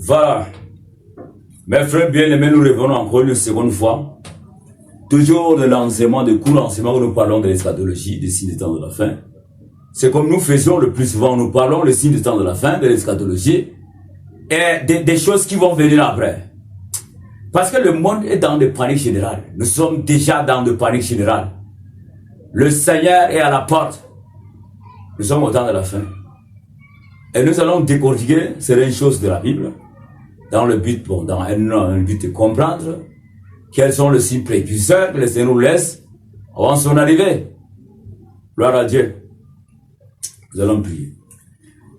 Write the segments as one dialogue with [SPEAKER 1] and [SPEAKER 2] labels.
[SPEAKER 1] Voilà. Mes frères bien-aimés, nous revenons encore une seconde fois. Toujours de l'enseignement, de cours d'enseignement où nous parlons de l'eschatologie, des signes des temps de la fin. C'est comme nous faisions le plus souvent, nous parlons des signes des temps de la fin, de l'eschatologie, et des choses qui vont venir après. Parce que le monde est dans des paniques générales. Nous sommes déjà dans des paniques générales. Le Seigneur est à la porte. Nous sommes au temps de la fin. Et nous allons décortiquer certaines choses de la Bible, dans le but, dans un but de comprendre quels sont les signes précurseurs que le Seigneur nous laisse avant son arrivée. Gloire à Dieu. Nous allons prier.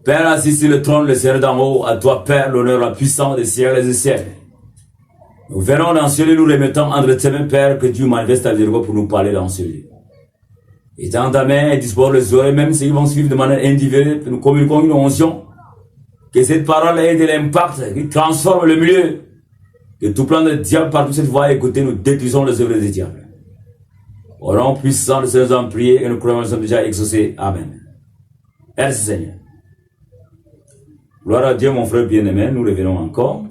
[SPEAKER 1] Père assis sur le trône, le Seigneur d'en haut, à toi, Père, l'honneur, la puissance des siècles et des siècles. Nous venons dans ce lieu, nous remettons entre tes mains, Père, que Dieu manifeste ta vérité pour nous parler dans ce lieu. Étends ta main et dispose les oreilles, même s'ils vont suivre de manière individuelle, que nous communiquons une onction. Que cette parole ait de l'impact, qui transforme le milieu. Que tout plan de diable par toute cette voie écoutée, nous détruisons les œuvres des diables. Au nom puissant de ces hommes priés et nous croyons nous sommes déjà exaucés. Amen. Merci Seigneur. Gloire à Dieu, mon frère bien-aimé, nous revenons encore.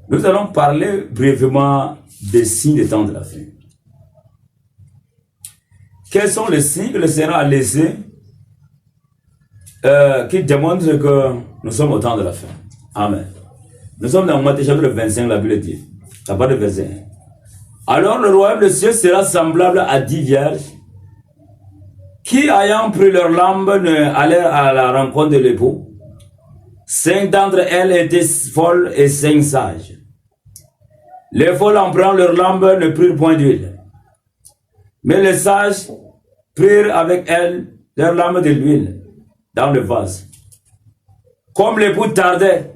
[SPEAKER 1] Nous allons parler brièvement des signes des temps de la fin. Quels sont les signes que le Seigneur a laissés qui démontrent que nous sommes au temps de la fin? Amen. Nous sommes dans Matthieu chapitre 25, la Bible dit, à part de verset 1. Alors le royaume de Dieu sera semblable à 10 vierges qui, ayant pris leur lampe, allèrent à la rencontre de l'époux. 5 d'entre elles étaient folles et 5 sages. Les folles, en prenant leur lampe, ne prirent point d'huile. Mais les sages prirent avec elles leur lampe de l'huile dans le vase. Comme l'époux tardait,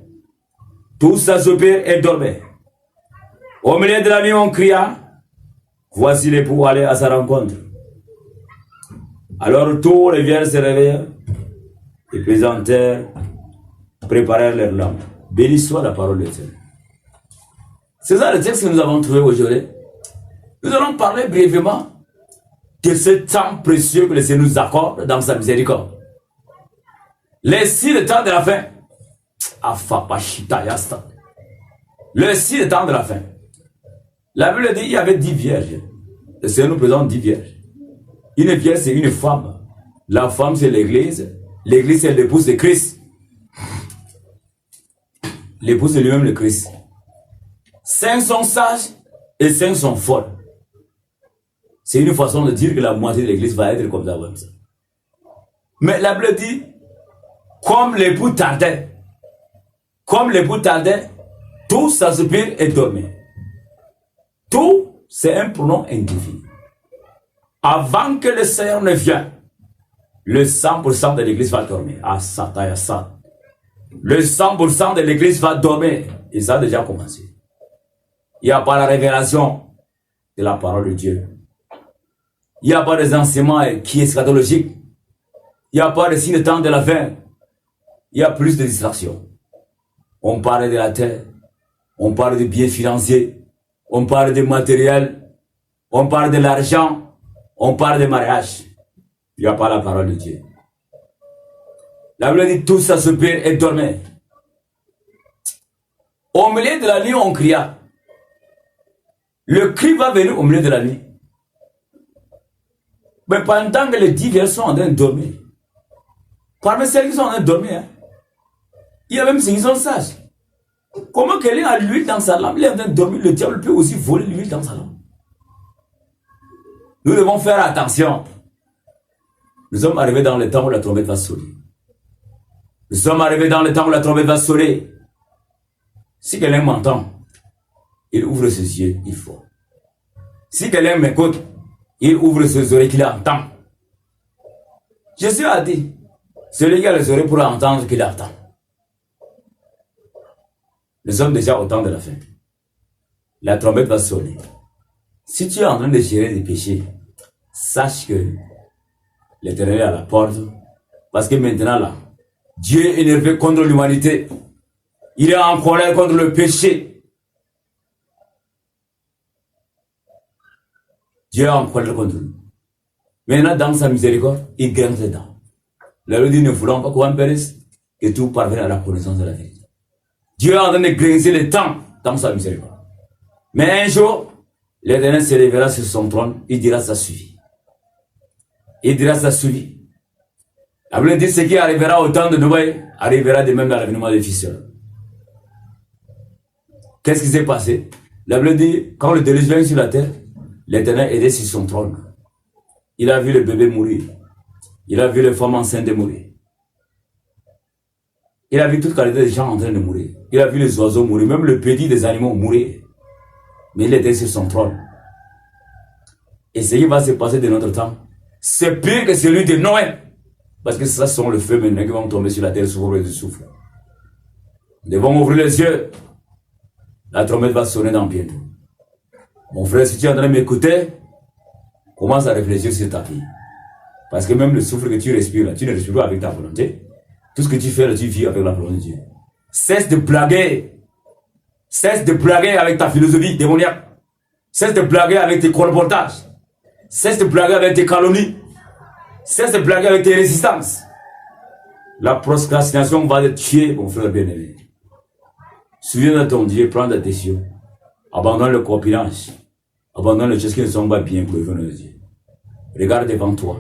[SPEAKER 1] tous s'assoupirent et dormaient. Au milieu de la nuit, on cria, voici l'époux aller à sa rencontre. Alors tous les vierges se réveillèrent et présentèrent, préparèrent leurs lampes. Béni soit la parole de Dieu. C'est ça le texte que nous avons trouvé aujourd'hui. Nous allons parler brièvement de ce temps précieux que le Seigneur nous accorde dans sa miséricorde. Les signes de temps de la fin. Le signe de temps de la fin. La Bible dit qu'il y avait 10 vierges. Le Seigneur nous présente 10 vierges. Une vierge, c'est une femme. La femme, c'est l'église. L'église, c'est l'épouse de Christ. L'épouse, c'est lui-même le Christ. 5 sont sages et 5 sont folles. C'est une façon de dire que la moitié de l'église va être comme ça. Mais la Bible dit, comme l'époux tardait, tous s'assoupirent et dormaient. Tout, c'est un pronom indéfini. Avant que le Seigneur ne vienne, le 100% de l'église va dormir. Le 100% de l'église va dormir. Et ça a déjà commencé. Il n'y a pas la révélation de la parole de Dieu. Il n'y a pas des enseignements qui est eschatologique. Il n'y a pas de signes de temps de la fin. Il y a plus de distractions. On parle de la terre. On parle de biens financiers. On parle de matériel. On parle de l'argent. On parle de mariage. Il n'y a pas la parole de Dieu. La Bible dit tous s'assoupirent et dormaient. Au milieu de la nuit, on cria. Le cri va venir au milieu de la nuit. Mais pendant que les 10 vierges sont en train de dormir, parmi celles qui sont en train de dormir, il y a même ceux qui sont sages. Comment quelqu'un a l'huile dans sa lampe, il est en train de dormir, le diable peut aussi voler l'huile dans sa lampe. Nous devons faire attention. Nous sommes arrivés dans le temps où la trompette va sonner. Nous sommes arrivés dans le temps où la trompette va sonner. Si quelqu'un m'entend, il ouvre ses yeux, il faut. Si quelqu'un m'écoute, il ouvre ses oreilles qu'il entend. Jésus a dit, celui qui a les oreilles pour entendre, qu'il entend. Nous sommes déjà au temps de la fin. La trompette va sonner. Si tu es en train de gérer des péchés, sache que l'Éternel est à la porte. Parce que maintenant là, Dieu est énervé contre l'humanité. Il est en colère contre le péché. Dieu est en colère contre nous. Maintenant, dans sa miséricorde, il grince les dents. La Bible dit, ne voulons pas qu'on périsse, que tout parvienne à la connaissance de la vérité. Dieu est en train de grincer le temps dans sa miséricorde. Mais un jour, l'Éternel se lèvera sur son trône, il dira ça suffit. Il dira ça suffit. La Bible dit ce qui arrivera au temps de Noé arrivera de même dans l'avènement des fils. Qu'est-ce qui s'est passé? La Bible dit, quand le déluge vient sur la terre, l'Éternel était sur son trône. Il a vu le bébé mourir. Il a vu les femmes enceintes mourir. Il a vu toute qualité de gens en train de mourir. Il a vu les oiseaux mourir, même le petit des animaux mourir. Mais il était sur son trône. Et ce qui va se passer de notre temps, c'est pire que celui de Noé. Parce que ça sont le feu maintenant qui vont tomber sur la terre sous le souffle. Nous devons ouvrir les yeux. La trompette va sonner dans bientôt. Mon frère, si tu es en train de m'écouter, commence à réfléchir sur ta vie. Parce que même le souffle que tu respires, là, tu ne respires pas avec ta volonté. Tout ce que tu fais, là, tu vis avec la volonté de Dieu. Cesse de blaguer. Cesse de blaguer avec ta philosophie démoniaque. Cesse de blaguer avec tes colportages. Cesse de blaguer avec tes calomnies. Cesse de blaguer avec tes résistances. La procrastination va te tuer, mon frère bien-aimé. Souviens de ton Dieu, prends ta décision. Abandonne le copinage. Abandonne les choses qui ne sont pas bien pour le venir de Dieu. Regarde devant toi.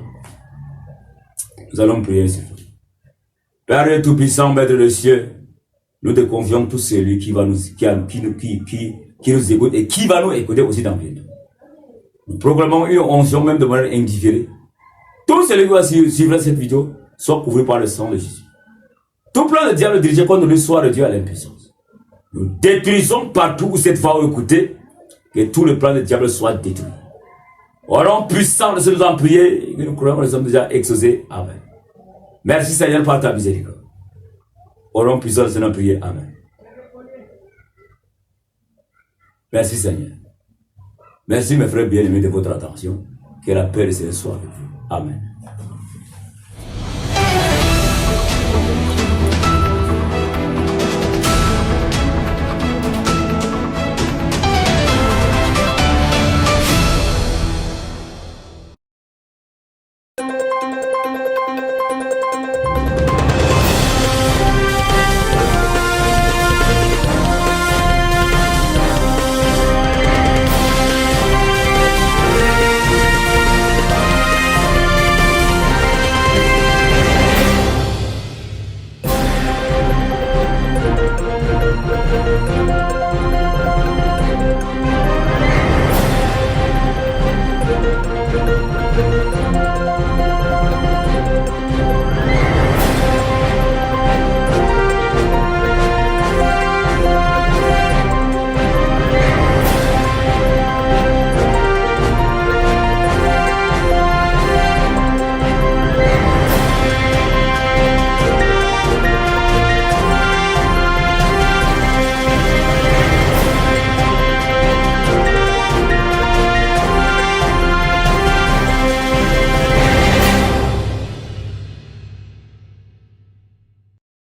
[SPEAKER 1] Nous allons prier ainsi. Père Tout-Puissant, Maître des cieux, nous te confions tout celui qui va nous, qui nous écoute et qui va nous écouter aussi dans le. Nous proclamons une onction même de manière indifférée. Tout celui qui va suivre cette vidéo soit couvert par le sang de Jésus. Tout plan de diable dirigé contre lui soit réduit à l'impuissance. Nous détruisons partout où cette voix est écoutée, que tout le plan de diable soit détruit. Au nom puissant de ce que nous avons prié, que nous croyons que nous sommes déjà exaucés. Amen. Merci Seigneur par ta miséricorde. Au nom puissant de ce que nous avons prié. Amen. Merci Seigneur. Merci mes frères bien-aimés de votre attention. Que la paix de Seigneur soit avec vous. Amen.